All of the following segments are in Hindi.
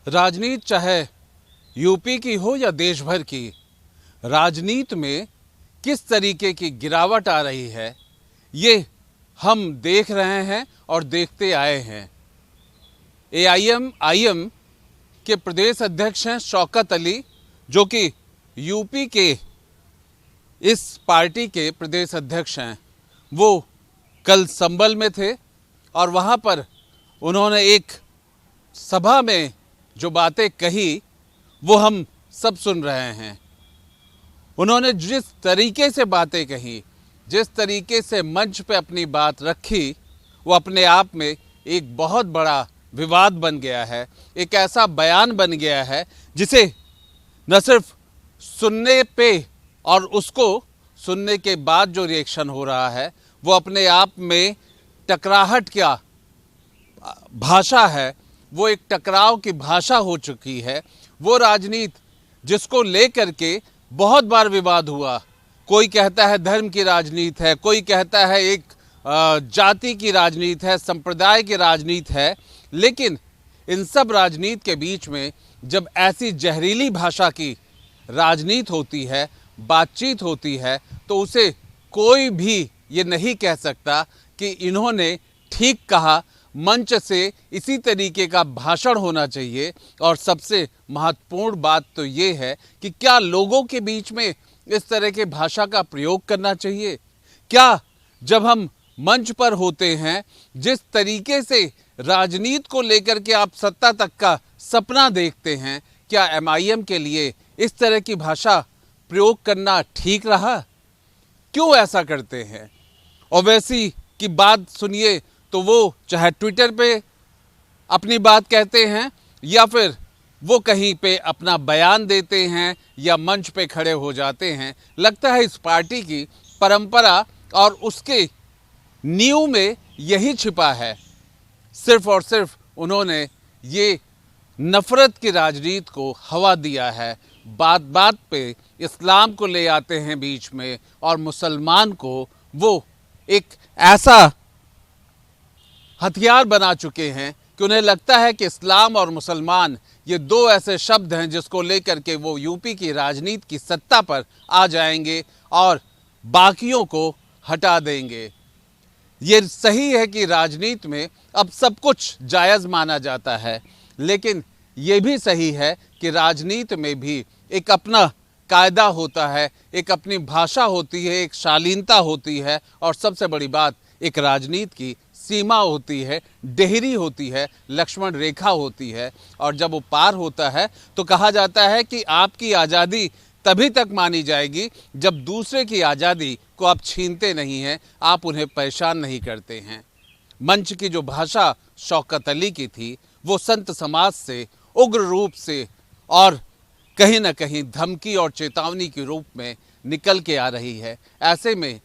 राजनीति चाहे यूपी की हो या देश भर की, राजनीति में किस तरीके की गिरावट आ रही है ये हम देख रहे हैं और देखते आए हैं। एआईएम के प्रदेश अध्यक्ष हैं शौकत अली, जो कि यूपी के इस पार्टी के प्रदेश अध्यक्ष हैं। वो कल संभल में थे और वहाँ पर उन्होंने एक सभा में जो बातें कही वो हम सब सुन रहे हैं। उन्होंने जिस तरीके से बातें कही, जिस तरीके से मंच पे अपनी बात रखी, वो अपने आप में एक बहुत बड़ा विवाद बन गया है। एक ऐसा बयान बन गया है जिसे न सिर्फ सुनने पे और उसको सुनने के बाद जो रिएक्शन हो रहा है वो अपने आप में टकराहट क्या भाषा है, वो एक टकराव की भाषा हो चुकी है। वो राजनीति जिसको लेकर के बहुत बार विवाद हुआ, कोई कहता है धर्म की राजनीति है, कोई कहता है एक जाति की राजनीति है, संप्रदाय की राजनीति है, लेकिन इन सब राजनीति के बीच में जब ऐसी जहरीली भाषा की राजनीति होती है, बातचीत होती है, तो उसे कोई भी ये नहीं कह सकता कि इन्होंने ठीक कहा। मंच से इसी तरीके का भाषण होना चाहिए। और सबसे महत्वपूर्ण बात तो ये है कि क्या लोगों के बीच में इस तरह के भाषा का प्रयोग करना चाहिए? क्या जब हम मंच पर होते हैं, जिस तरीके से राजनीति को लेकर के आप सत्ता तक का सपना देखते हैं, क्या एमआईएम के लिए इस तरह की भाषा प्रयोग करना ठीक रहा? क्यों ऐसा करते हैं? ओवैसी की बात सुनिए तो वो चाहे ट्विटर पे अपनी बात कहते हैं या फिर वो कहीं पे अपना बयान देते हैं या मंच पे खड़े हो जाते हैं। लगता है इस पार्टी की परंपरा और उसके नींव में यही छिपा है। सिर्फ और सिर्फ उन्होंने ये नफरत की राजनीति को हवा दिया है। बात बात पे इस्लाम को ले आते हैं बीच में और मुसलमान को वो एक ऐसा हथियार बना चुके हैं कि उन्हें लगता है कि इस्लाम और मुसलमान ये दो ऐसे शब्द हैं जिसको लेकर के वो यूपी की राजनीति की सत्ता पर आ जाएंगे और बाकियों को हटा देंगे। ये सही है कि राजनीति में अब सब कुछ जायज़ माना जाता है, लेकिन ये भी सही है कि राजनीति में भी एक अपना कायदा होता है, एक अपनी भाषा होती है, एक शालीनता होती है और सबसे बड़ी बात एक राजनीति की सीमा होती है, डेहरी होती है, लक्ष्मण रेखा होती है। और जब वो पार होता है तो कहा जाता है कि आपकी आज़ादी तभी तक मानी जाएगी जब दूसरे की आज़ादी को आप छीनते नहीं हैं, आप उन्हें परेशान नहीं करते हैं। मंच की जो भाषा शौकत अली की थी वो संत समाज से उग्र रूप से और कहीं ना कहीं धमकी और चेतावनी के रूप में निकल के आ रही है। ऐसे में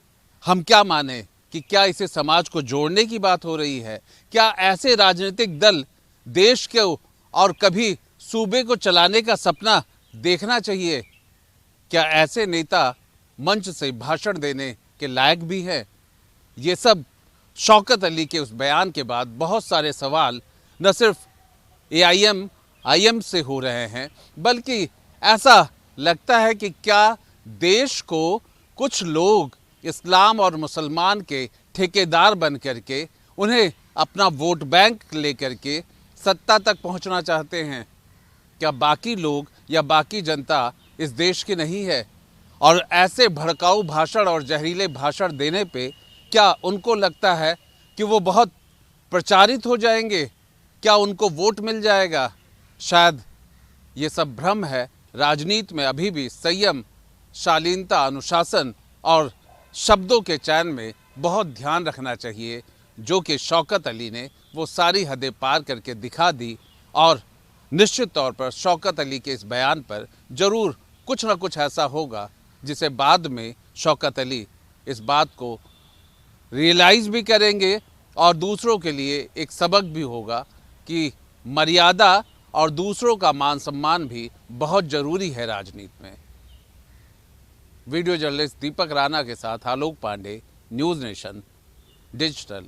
हम क्या माने कि क्या इसे समाज को जोड़ने की बात हो रही है? क्या ऐसे राजनीतिक दल देश के और कभी सूबे को चलाने का सपना देखना चाहिए? क्या ऐसे नेता मंच से भाषण देने के लायक भी है? ये सब शौकत अली के उस बयान के बाद बहुत सारे सवाल न सिर्फ एआईएम से हो रहे हैं, बल्कि ऐसा लगता है कि क्या देश को कुछ लोग इस्लाम और मुसलमान के ठेकेदार बन करके उन्हें अपना वोट बैंक लेकर के सत्ता तक पहुंचना चाहते हैं? क्या बाकी लोग या बाकी जनता इस देश की नहीं है? और ऐसे भड़काऊ भाषण और जहरीले भाषण देने पे क्या उनको लगता है कि वो बहुत प्रचारित हो जाएंगे? क्या उनको वोट मिल जाएगा? शायद ये सब भ्रम है। राजनीति में अभी भी संयम, शालीनता, अनुशासन और शब्दों के चयन में बहुत ध्यान रखना चाहिए, जो कि शौकत अली ने वो सारी हदें पार करके दिखा दी। और निश्चित तौर पर शौकत अली के इस बयान पर ज़रूर कुछ ना कुछ ऐसा होगा जिसे बाद में शौकत अली इस बात को रियलाइज़ भी करेंगे और दूसरों के लिए एक सबक भी होगा कि मर्यादा और दूसरों का मान सम्मान भी बहुत ज़रूरी है राजनीति में। वीडियो जर्नलिस्ट दीपक राणा के साथ आलोक पांडे, न्यूज़ नेशन डिजिटल।